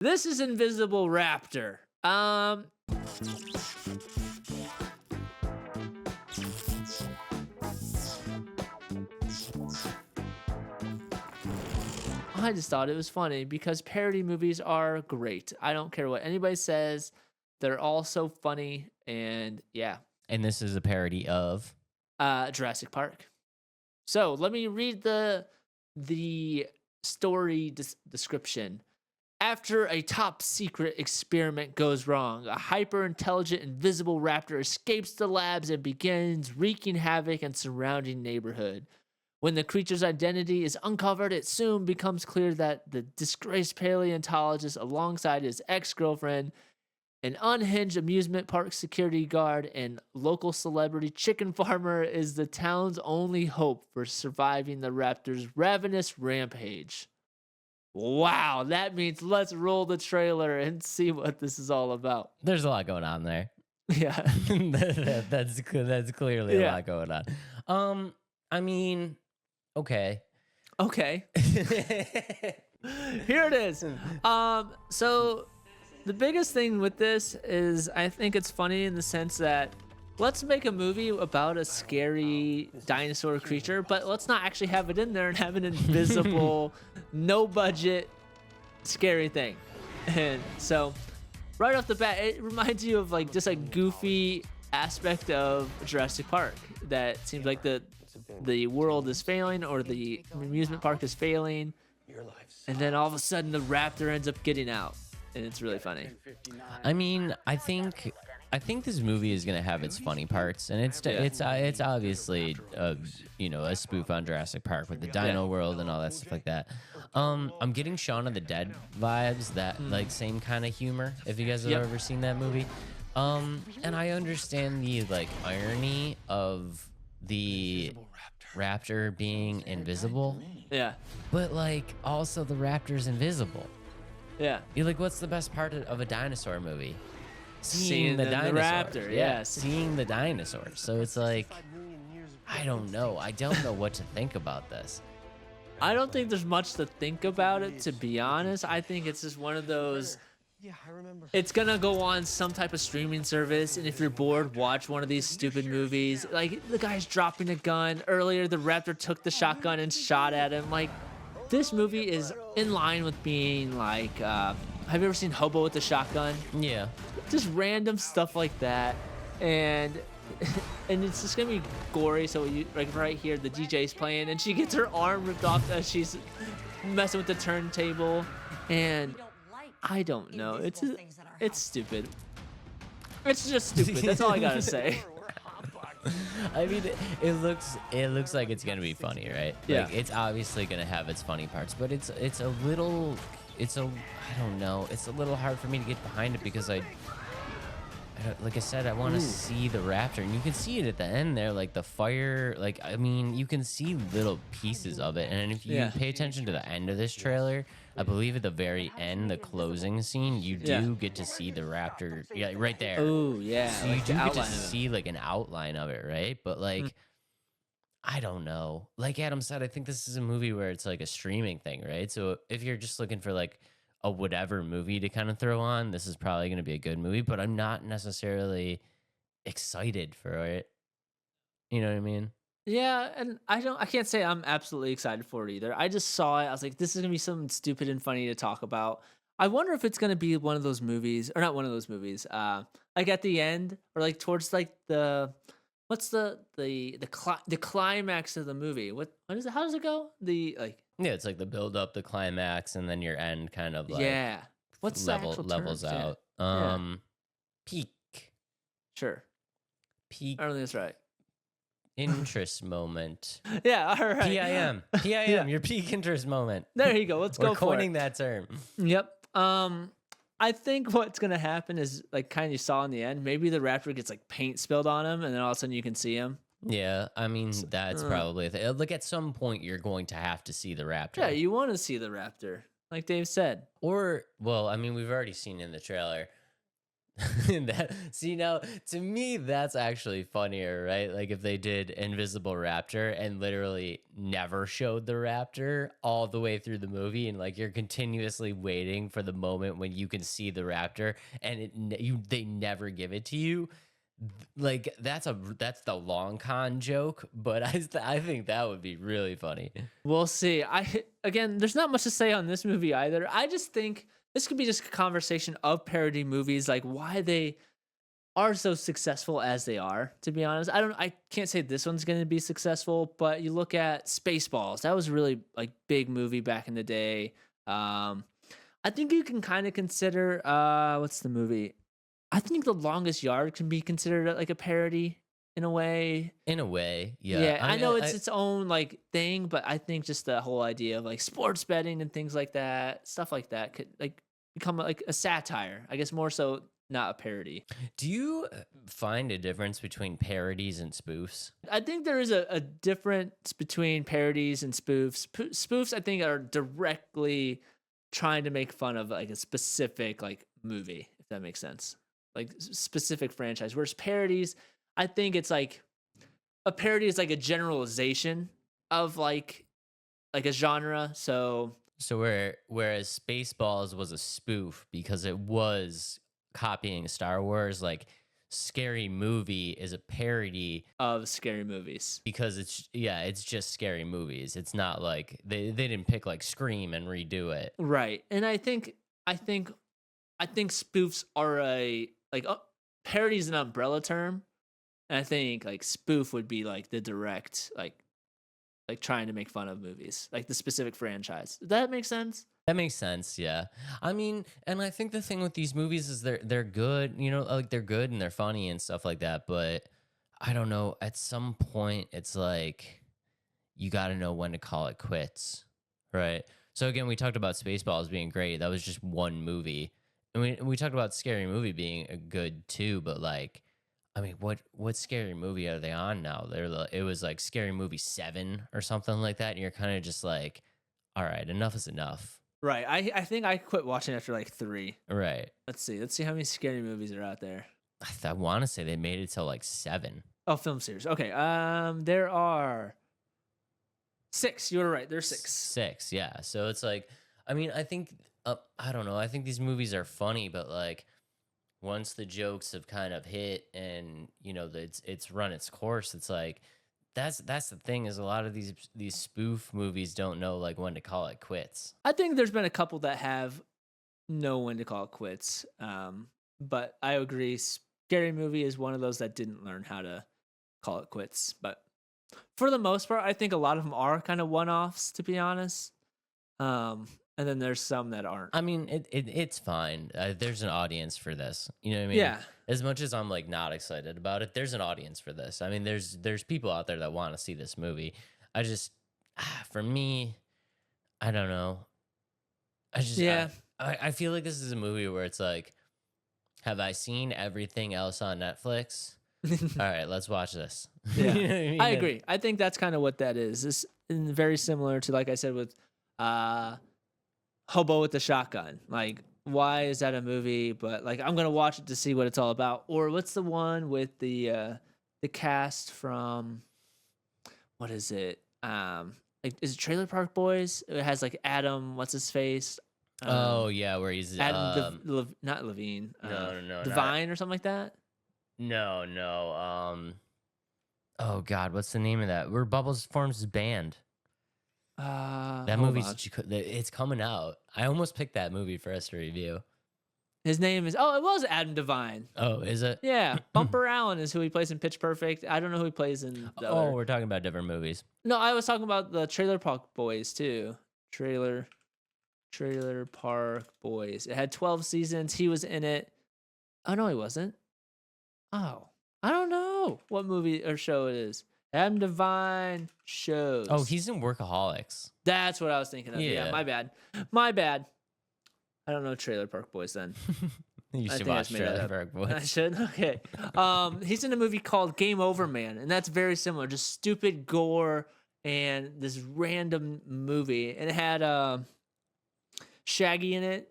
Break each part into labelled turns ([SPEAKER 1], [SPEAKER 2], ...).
[SPEAKER 1] This is Invisible Raptor. I just thought it was funny because parody movies are great. I don't care what anybody says. They're all so funny. And yeah,
[SPEAKER 2] And this is a parody of.
[SPEAKER 1] Jurassic Park. So let me read the story description. After a top secret experiment goes wrong, a hyper intelligent invisible raptor escapes the labs and begins wreaking havoc in surrounding neighborhood. When the creature's identity is uncovered, it soon becomes clear that the disgraced paleontologist, alongside his ex-girlfriend, an unhinged amusement park security guard, and local celebrity chicken farmer, is the town's only hope for surviving the raptor's ravenous rampage. Wow, that means let's roll the trailer and see what this is all about.
[SPEAKER 2] There's a lot going on there.
[SPEAKER 1] Yeah.
[SPEAKER 2] That's clearly a lot going on. I mean, okay.
[SPEAKER 1] Here it is. So the biggest thing with this is I think it's funny in the sense that let's make a movie about a scary dinosaur creature, but let's not actually have it in there and have an invisible, no budget, scary thing. And so right off the bat, it reminds you of like just a goofy aspect of Jurassic Park that seems like the world is failing or the amusement park is failing. And then all of a sudden the raptor ends up getting out. And it's really funny.
[SPEAKER 2] I mean, I think this movie is gonna have its funny parts, and it's obviously a spoof on Jurassic Park with the Dino World and all that stuff like that. I'm getting Shaun of the Dead vibes, that like same kind of humor. If you guys have ever seen that movie, and I understand the like irony of the raptor being invisible.
[SPEAKER 1] Yeah.
[SPEAKER 2] But like also the raptor's invisible.
[SPEAKER 1] Yeah.
[SPEAKER 2] You're like, what's the best part of a dinosaur movie?
[SPEAKER 1] Seeing the raptor, yes.
[SPEAKER 2] Seeing the dinosaur. So it's like, I don't know. I don't know what to think about this.
[SPEAKER 1] I don't think there's much to think about it, to be honest. I think it's just one of those.
[SPEAKER 3] Yeah, I remember.
[SPEAKER 1] It's gonna go on some type of streaming service, and if you're bored, watch one of these stupid movies. Like the guy's dropping a gun. Earlier, the raptor took the shotgun and shot at him. Like, this movie is in line with being like, have you ever seen Hobo with the Shotgun?
[SPEAKER 2] Yeah.
[SPEAKER 1] Just random stuff like that, and it's just gonna be gory. So like right here, the DJ's playing, and she gets her arm ripped off as she's messing with the turntable, and I don't know. It's stupid. It's just stupid. That's all I gotta say.
[SPEAKER 2] I mean, it looks like it's gonna be funny, right?
[SPEAKER 1] Yeah.
[SPEAKER 2] Like, it's obviously gonna have its funny parts, but it's a little, I don't know. It's a little hard for me to get behind it because I don't, like I said, I want to see the raptor, and you can see it at the end there, like the fire. Like, I mean, you can see little pieces of it, and if you pay attention to the end of this trailer, I believe at the very end, the closing scene, you do get to see the raptor, right there.
[SPEAKER 1] Oh yeah,
[SPEAKER 2] So
[SPEAKER 1] like
[SPEAKER 2] you do get to
[SPEAKER 1] outline of it.
[SPEAKER 2] see like an outline of it, right? But like, I don't know. Like Adam said, I think this is a movie where it's like a streaming thing, right? So if you're just looking for like a whatever movie to kind of throw on, this is probably going to be a good movie, but I'm not necessarily excited for it. You know what I mean?
[SPEAKER 1] Yeah, and I can't say I'm absolutely excited for it either. I just saw it. I was like, this is gonna be something stupid and funny to talk about. I wonder if it's gonna be one of those movies, or not one of those movies. Like at the end, or like towards like what's the climax of the movie? What is it? How does it go?
[SPEAKER 2] Yeah, it's like the build up, the climax, and then your end kind of like
[SPEAKER 1] What's the actual
[SPEAKER 2] levels
[SPEAKER 1] terms? Yeah.
[SPEAKER 2] out. Peak.
[SPEAKER 1] Sure.
[SPEAKER 2] Peak
[SPEAKER 1] I don't think that's right.
[SPEAKER 2] interest moment.
[SPEAKER 1] Yeah, all right.
[SPEAKER 2] PIM.
[SPEAKER 1] Yeah.
[SPEAKER 2] Your peak interest moment.
[SPEAKER 1] There you go. Let's
[SPEAKER 2] We're
[SPEAKER 1] go for
[SPEAKER 2] coining
[SPEAKER 1] it.
[SPEAKER 2] that term.
[SPEAKER 1] Yep. I think what's gonna happen is like kind of you saw in the end. Maybe the raptor gets like paint spilled on him, and then all of a sudden you can see him.
[SPEAKER 2] Yeah, I mean that's probably a thing. Like at some point you're going to have to see the raptor.
[SPEAKER 1] Yeah, you want to see the raptor, like Dave said.
[SPEAKER 2] Or well, I mean we've already seen in the trailer See, now to me that's actually funnier, right? Like if they did Invisible Raptor and literally never showed the raptor all the way through the movie, and like you're continuously waiting for the moment when you can see the raptor, and they never give it to you. Like that's the long con joke, but I think that would be really funny.
[SPEAKER 1] We'll see. Again, there's not much to say on this movie either. I just think this could be just a conversation of parody movies, like why they are so successful as they are. To be honest, I can't say this one's going to be successful, but you look at Spaceballs. That was a really like big movie back in the day. I think you can kind of consider what's the movie? I think The Longest Yard can be considered like a parody in a way.
[SPEAKER 2] In a way, yeah.
[SPEAKER 1] Yeah, I know it's its own like thing, but I think just the whole idea of like sports betting and things like that, stuff like that, could like become like a satire. I guess more so, not a parody.
[SPEAKER 2] Do you find a difference between parodies and spoofs?
[SPEAKER 1] I think there is a difference between parodies and spoofs. Spoofs, I think, are directly trying to make fun of like a specific like movie, if that makes sense, like specific franchise. Whereas parodies, I think it's like a parody is like a generalization of like a genre. So
[SPEAKER 2] whereas Spaceballs was a spoof because it was copying Star Wars, like Scary Movie is a parody
[SPEAKER 1] of scary movies
[SPEAKER 2] because it's just scary movies. It's not like they didn't pick like Scream and redo it.
[SPEAKER 1] Right. And I think spoofs are parody is an umbrella term. And I think like spoof would be like the direct like trying to make fun of movies, like the specific franchise. Does that make sense?
[SPEAKER 2] That makes sense, yeah. I mean, and I think the thing with these movies is they're good, you know, like they're good and they're funny and stuff like that, but I don't know, at some point it's like you got to know when to call it quits, right? So again, we talked about Spaceballs being great. That was just one movie. And we talked about Scary Movie being a good too, but like I mean, what scary movie are they on now? It was like Scary Movie 7 or something like that, and you're kind of just like, all right, enough is enough.
[SPEAKER 1] Right. I think I quit watching after like 3.
[SPEAKER 2] Right.
[SPEAKER 1] Let's see how many scary movies are out there.
[SPEAKER 2] I want to say they made it till like 7.
[SPEAKER 1] Oh, film series. Okay. There are 6. You were right. There's 6.
[SPEAKER 2] 6. Yeah. So it's like, I mean, I think I don't know. I think these movies are funny, but like once the jokes have kind of hit and you know it's run its course, it's like that's the thing is a lot of these spoof movies don't know like when to call it quits.
[SPEAKER 1] I think there's been a couple that have know when to call it quits. But I agree, Scary Movie is one of those that didn't learn how to call it quits. But for the most part, I think a lot of them are kind of one-offs, to be honest. And then there's some that aren't.
[SPEAKER 2] I mean, it's fine. There's an audience for this. You know what I mean?
[SPEAKER 1] Yeah.
[SPEAKER 2] As much as I'm like not excited about it, there's an audience for this. I mean, there's people out there that want to see this movie. I just, for me, I don't know. I feel like this is a movie where it's like, have I seen everything else on Netflix? All right, let's watch this.
[SPEAKER 1] Yeah,
[SPEAKER 2] You know what I mean?
[SPEAKER 1] I agree. I think that's kind of what that is. This is very similar to, like I said, with Hobo with the Shotgun. Like, why is that a movie? But like, I'm gonna watch it to see what it's all about. Or what's the one with the cast from, what is it? Like, is it Trailer Park Boys? It has like Adam, what's his face?
[SPEAKER 2] Oh yeah, where he's
[SPEAKER 1] Adam, not Levine.
[SPEAKER 2] No,
[SPEAKER 1] Divine or something like that.
[SPEAKER 2] No. Oh God, what's the name of that? Where Bubbles forms his band. That movie's it's coming out. I almost picked that movie for us to review.
[SPEAKER 1] His name is it was Adam Devine.
[SPEAKER 2] Oh, is it?
[SPEAKER 1] Yeah, Bumper Allen is who he plays in Pitch Perfect. I don't know who he plays in.
[SPEAKER 2] We're talking about different movies.
[SPEAKER 1] No, I was talking about the Trailer Park Boys too. Trailer Park Boys. It had 12 seasons. He was in it. Oh no, he wasn't. Oh, I don't know what movie or show it is. Adam Devine shows.
[SPEAKER 2] Oh, he's in Workaholics.
[SPEAKER 1] That's what I was thinking of. Yeah, my bad. I don't know Trailer Park Boys then.
[SPEAKER 2] You should watch Trailer Park Boys.
[SPEAKER 1] I should? Okay. He's in a movie called Game Over Man, and that's very similar. Just stupid gore and this random movie. And it had Shaggy in it.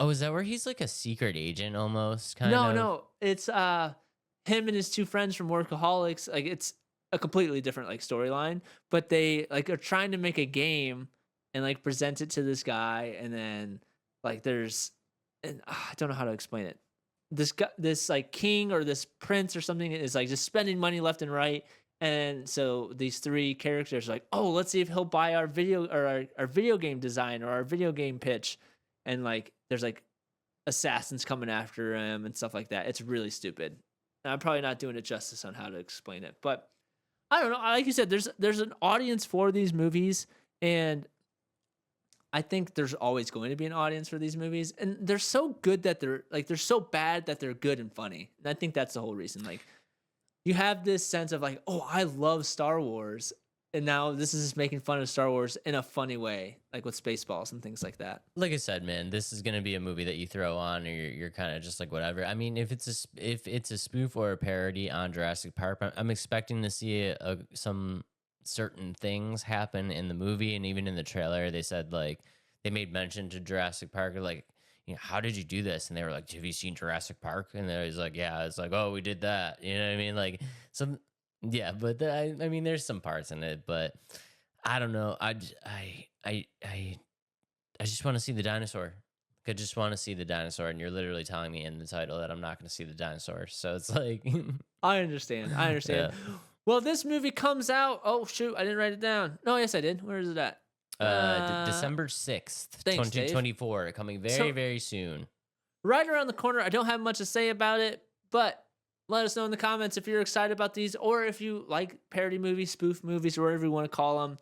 [SPEAKER 2] Oh, is that where he's like a secret agent almost, kind
[SPEAKER 1] No,
[SPEAKER 2] of?
[SPEAKER 1] no, it's him and his two friends from Workaholics. Like it's a completely different like storyline, but they like are trying to make a game and like present it to this guy, and then like there's, and I don't know how to explain it. This guy, this like king or this prince or something is like just spending money left and right. And so these three characters are like, oh, let's see if he'll buy our video or our video game design or our video game pitch. And like there's like assassins coming after him and stuff like that. It's really stupid. And I'm probably not doing it justice on how to explain it, but I don't know. Like you said, there's an audience for these movies, and I think there's always going to be an audience for these movies, and they're so good that they're so bad that they're good and funny. And I think that's the whole reason. Like you have this sense of like, oh, I love Star Wars, and now this is just making fun of Star Wars in a funny way, like with Spaceballs and things like that.
[SPEAKER 2] Like I said, man, this is gonna be a movie that you throw on, and you're kind of just like whatever. I mean, if it's a spoof or a parody on Jurassic Park, I'm expecting to see some certain things happen in the movie, and even in the trailer, they said like they made mention to Jurassic Park, like, you know, how did you do this? And they were like, have you seen Jurassic Park? And they was like, yeah. It's like, oh, we did that. You know what I mean? Like some, yeah. But I mean, there's some parts in it, but I don't know. I just want to see the dinosaur. I just want to see the dinosaur, and you're literally telling me in the title that I'm not going to see the dinosaur. So it's like,
[SPEAKER 1] I understand.
[SPEAKER 2] yeah.
[SPEAKER 1] Well, this movie comes out. Oh shoot, I didn't write it down. No, yes, I did. Where is it at?
[SPEAKER 2] December 6th,
[SPEAKER 1] thanks,
[SPEAKER 2] 2024, coming very, very soon.
[SPEAKER 1] Right around the corner. I don't have much to say about it, but let us know in the comments if you're excited about these, or if you like parody movies, spoof movies, or whatever you want to call them.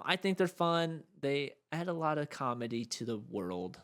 [SPEAKER 1] I think they're fun. They add a lot of comedy to the world.